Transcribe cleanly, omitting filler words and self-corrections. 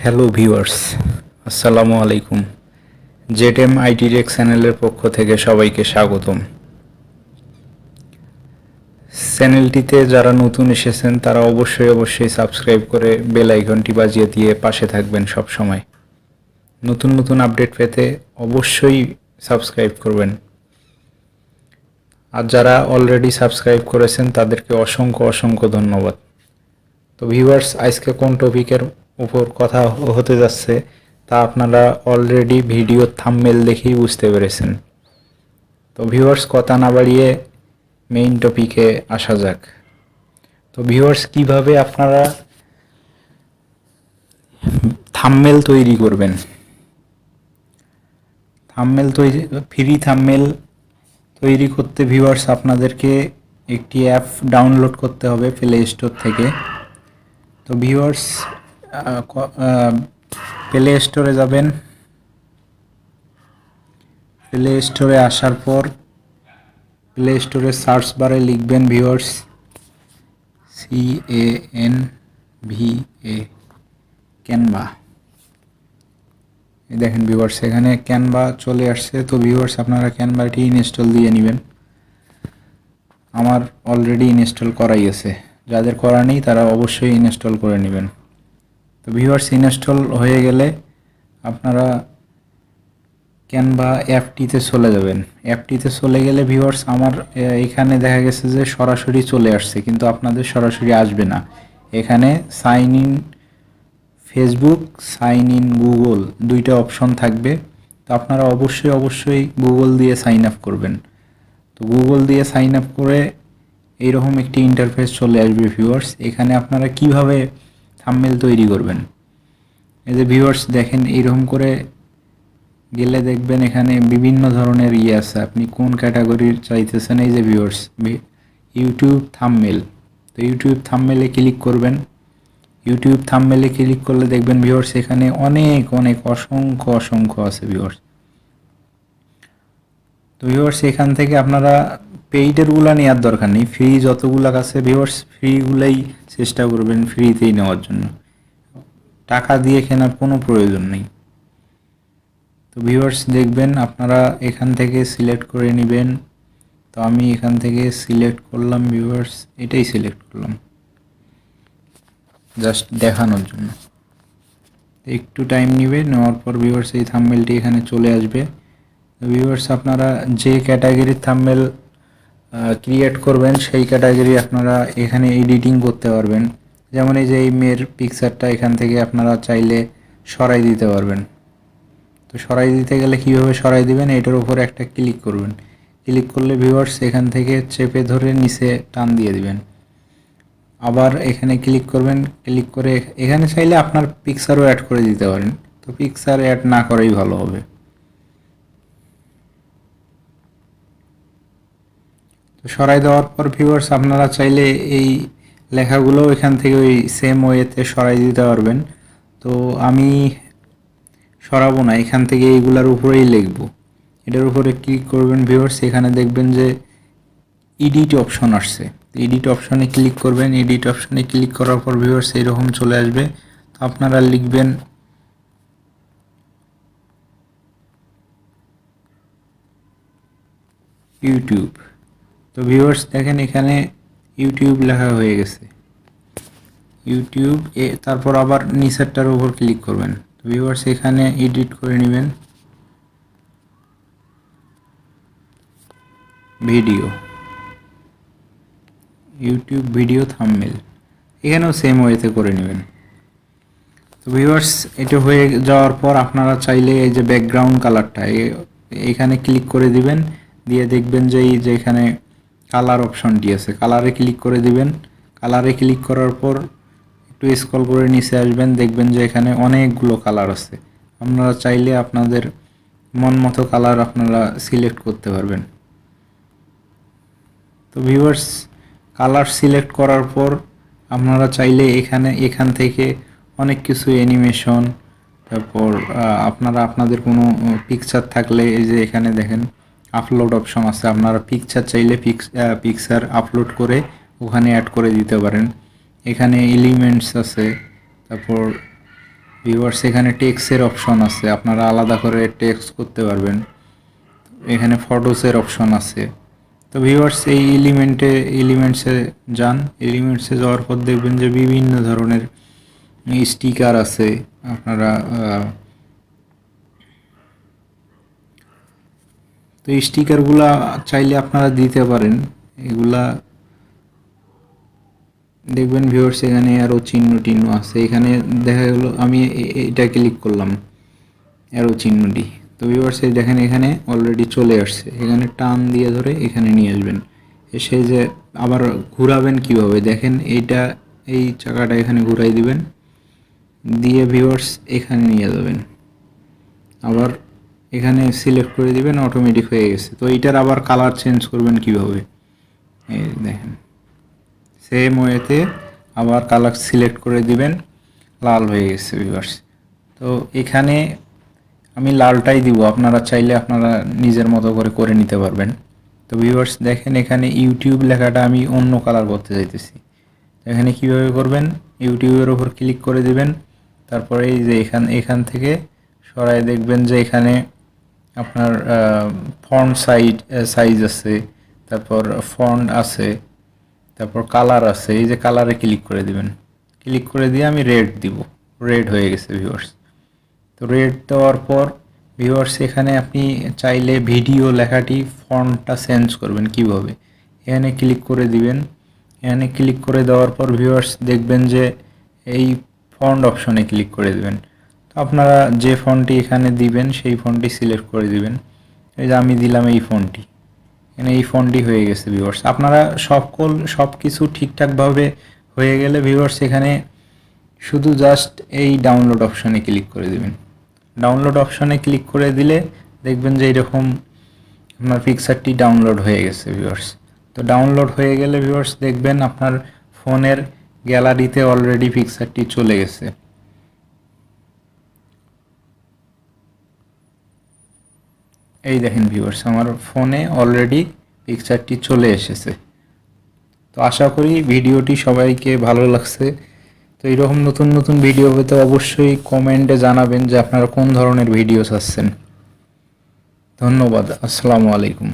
Hello viewers, আসসালামু আলাইকুম। জেডএম IT take চ্যানেলের পক্ষ থেকে সবাইকে স্বাগতম। চ্যানেলটিতে যারা নতুন এসেছেন তারা অবশ্যই সাবস্ক্রাইব করে বেল আইকনটি বাজিয়ে দিয়ে পাশে থাকবেন সব সময়। নতুন আপডেট পেতে অবশ্যই সাবস্ক্রাইব করবেন। আর যারা অলরেডি সাবস্ক্রাইব করেছেন তাদেরকে অসংখ্য ধন্যবাদ। তো ভিউয়ার্স, আজকে কোন টপিকের উপর কথা হতে যাচ্ছে তা আপনারা অলরেডি ভিডিও থাম্বনেল দেখেই বুঝতে পেরেছেন। তো ভিউয়ার্স, কথা না বাড়িয়ে মেইন টপিকে আসা যাক। তো ভিউয়ার্স, কিভাবে আপনারা থাম্বনেল তৈরি করবেন। ফ্রি থাম্বনেল তৈরি করতে ভিউয়ার্স আপনাদেরকে একটি অ্যাপ ডাউনলোড করতে হবে প্লে স্টোর থেকে। তো ভিউয়ার্স, প্লে স্টোরে যাবেন। প্লে স্টোরে আসার পর প্লে স্টোরে সার্চ বারে লিখবেন ভিউয়ার্স CANVA, ক্যানভা। দেখেন ভিউয়ার্স, এখানে ক্যানভা চলে আসছে। তো ভিউয়ার্স, আপনারা ক্যানভাটি ইনস্টল দিয়ে নেবেন। আমার অলরেডি ইনস্টল করাই আছে, যাদের করা নেই তারা অবশ্যই ইনস্টল করে নেবেন। তো ভিউয়ার্স, ইনস্টল হয়ে গেলে আপনারা ক্যানভা অ্যাপটিতে চলে যাবেন। অ্যাপটিতে চলে গেলে ভিউয়ার্স আমার এখানে দেখা গেছে যে সরাসরি চলে আসছে, কিন্তু আপনাদের সরাসরি আসবে না। এখানে sign in Facebook, sign in Google দুইটা অপশন থাকবে। তো আপনারা অবশ্যই গুগল দিয়ে সাইন আপ করবেন। তো গুগল দিয়ে সাইন আপ করে এইরকম একটি ইন্টারফেস চলে আসবে ভিউয়ার্স। এখানে আপনারা কিভাবে থাম্বনেল তৈরি করবেন। এই যে ভিউয়ার্স দেখেন, এইরকম করে গেলে দেখবেন এখানে বিভিন্ন ধরনের আছে, আপনি কোন ক্যাটাগরির চাইতেছেন। এই যে ভিউয়ার্স, ইউটিউব থাম্বনেল। তো ইউটিউব থাম্বনেলে ক্লিক করবেন। ইউটিউব থাম্বনেলে ক্লিক করলে দেখবেন ভিউয়ার্স এখানে অনেক অসংখ্য আছে ভিউয়ার্স। তো ভিউয়ার্স, এখান থেকে আপনারা পেইডেরগুলা নেওয়ার দরকার নেই, ফ্রি যতগুলা আছে ভিউয়ার্স ফ্রিগুলাই চেষ্টা করবেন ফ্রিতেই নেওয়ার জন্য, টাকা দিয়ে কেনার কোনো প্রয়োজন নেই। তো ভিউয়ার্স দেখবেন আপনারা এখান থেকে সিলেক্ট করে নেবেন। তো আমি এখান থেকে সিলেক্ট করলাম ভিউয়ার্স, এটাই সিলেক্ট করলাম জাস্ট দেখানোর জন্য। একটু টাইম নেবে, নেওয়ার পর ভিউয়ার্স এই থাম্বনেলটি এখানে চলে আসবে। তো ভিউয়ার্স, আপনারা যে ক্যাটাগরির থাম্বনেল ক্রিয়েট করবেন সেই ক্যাটাগরি আপনারা এখানে এডিটিং করতে পারবেন। যেমন এই যে এই মেয়ের পিকচারটা এখান থেকে আপনারা চাইলে সরাই দিতে পারবেন। তো সরাই দিতে গেলে কীভাবে সরাই দিবেন, এটার উপরে একটা ক্লিক করবেন। ক্লিক করলে ভিউয়ার্স এখান থেকে চেপে ধরে নিচে টান দিয়ে দিবেন। আবার এখানে ক্লিক করবেন, ক্লিক করে এখানে চাইলে আপনার পিকচারও অ্যাড করে দিতে পারেন। তো পিকচার অ্যাড না করাই ভালো হবে। তো সরাই দেওয়ার পর ভিউয়ার্স আপনারা চাইলে এই লেখাগুলো এখান থেকে ওই সেম ওয়েতে সরাই দিতে পারবেন। তো আমি সরাবো না, এখান থেকে এইগুলার উপরেই লিখব। এটার উপরে ক্লিক করবেন ভিউয়ার্স, এখানে দেখবেন যে এডিট অপশন আসছে। এডিট অপশনে ক্লিক করবেন। এডিট অপশনে ক্লিক করার পর ভিউয়ার্স এরকম চলে আসবে। তো আপনারা লিখবেন ইউটিউব। তো ভিউয়ার্স দেখেন এখানে ইউটিউব লেখা হয়ে গেছে, ইউটিউব। তারপর আবার নিচেরটার উপর ক্লিক করবেন। তো ভিউয়ার্স এখানে এডিট করে নেবেন ভিডিও, ইউটিউব ভিডিও থাম্বনেল, এখানেও সেম ওয়েতে করে নেবেন। তো ভিউয়ার্স এটা হয়ে যাওয়ার পর আপনারা চাইলে এই যে ব্যাকগ্রাউন্ড কালারটা এখানে ক্লিক করে দিবেন। দিয়ে দেখবেন যে এই যে এখানে কালার অপশনটি আছে, কালারে ক্লিক করে দিবেন। কালারে ক্লিক করার পর একটু স্ক্রল করে নিচে আসবেন, দেখবেন যে এখানে অনেকগুলো কালার আছে। আপনারা চাইলে আপনাদের মন মতো কালার আপনারা সিলেক্ট করতে পারবেন। তো ভিউয়ার্স কালার সিলেক্ট করার পর আপনারা চাইলে এখান থেকে অনেক কিছু অ্যানিমেশন, তারপর আপনারা আপনাদের কোনো পিকচার থাকলে এই যে এখানে দেখেন আপলোড অপশন আছে, আপনারা পিকচার চাইলে পিকচার আপলোড করে ওখানে অ্যাড করে দিতে পারেন। এখানে এলিমেন্টস আছে, তারপর ভিউয়ার্স এখানে টেক্সটের অপশন আছে, আপনারা আলাদা করে টেক্সট করতে পারবেন। এখানে ফটোসের অপশন আছে। তো ভিউয়ার্স এই এলিমেন্টসে যান। এলিমেন্টসে যাওয়ার পর দেখবেন যে বিভিন্ন ধরনের স্টিকার আছে। আপনারা তো স্টিকারগুলা চাইলে আপনারা দিতে পারেন। এগুলা দেখবেন ভিউয়ার্স এখানে আরও চিহ্ন আছে। এখানে দেখা গেল আমি এটা ক্লিক করলাম অ্যারো চিহ্নটি। তো ভিউয়ার্স এই দেখেন এখানে অলরেডি চলে আসছে। এখানে টান দিয়ে ধরে এখানে নিয়ে আসবেন। এসে যে আবার ঘোরাবেন কিভাবে দেখেন, এই চাকাটা এখানে ঘুরাই দিবেন, দিয়ে ভিউয়ার্স এখানে নিয়ে যাবেন। আবার এখানে সিলেক্ট করে দিবেন, অটোমেটিক হয়ে গেছে। তো এইটার আবার কালার চেঞ্জ করবেন কিভাবে, এই দেখেন সেম ওয়েতে আবার কালার সিলেক্ট করে দিবেন, লাল হয়ে গেছে ভিউয়ার্স। তো এখানে আমি লালটাই দিব, আপনারা চাইলে আপনারা নিজের মতো করে নিতে পারবেন। তো ভিউয়ার্স দেখেন এখানে ইউটিউব লেখাটা আমি অন্য কালার করতে চাইতেছি। এখানে কিভাবে করবেন, ইউটিউবের উপর ক্লিক করে দিবেন, তারপরে এই যে এখান থেকে সরাই দেখবেন যে এখানে আপনার ফন্ট সাইজ আছে, তারপর ফন্ট আছে, তারপর কালার আছে। এই যে কালারে ক্লিক করে দিবেন, ক্লিক করে দিয়ে আমি রেড দিব, রেড হয়ে গেছে ভিউয়ার্স। তো রেড দেওয়ার পর ভিউয়ার্স এখানে আপনি চাইলে ভিডিও লেখাটি ফন্টটা চেঞ্জ করবেন কিভাবে, এখানে ক্লিক করে দিবেন। এখানে ক্লিক করে দেওয়ার পর ভিউয়ার্স দেখবেন যে এই ফন্ট অপশনে ক্লিক করে দিবেন। তো আপনারা যে ফন্টটি এখানে দিবেন সেই ফন্টটি সিলেক্ট করে দিবেন। এই যে আমি দিলাম এই ফন্টটি, এখানে এই ফন্টটি হয়ে গেছে ভিউয়ার্স। আপনারা সব কিছু ঠিকঠাকভাবে হয়ে গেলে ভিউয়ার্স এখানে শুধু জাস্ট এই ডাউনলোড অপশনে ক্লিক করে দিবেন। ডাউনলোড অপশনে ক্লিক করে দিলে দেখবেন যে এরকম আপনার পিকচারটি ডাউনলোড হয়ে গেছে ভিউয়ার্স। তো ডাউনলোড হয়ে গেলে ভিউয়ার্স দেখবেন আপনার ফোনের গ্যালারিতে অলরেডি পিকচারটি চলে গেছে। এই দেখেন ভিউয়ার্স আমার ফোনে অলরেডি পিকচারটি চলে এসেছে। তো আশা করি ভিডিওটি সবাইকে ভালো লাগছে। তো এইরকম নতুন নতুন ভিডিও পেতে অবশ্যই কমেন্টে জানাবেন যে আপনারা কোন ধরনের ভিডিও চাচ্ছেন। ধন্যবাদ, আসসালামু আলাইকুম।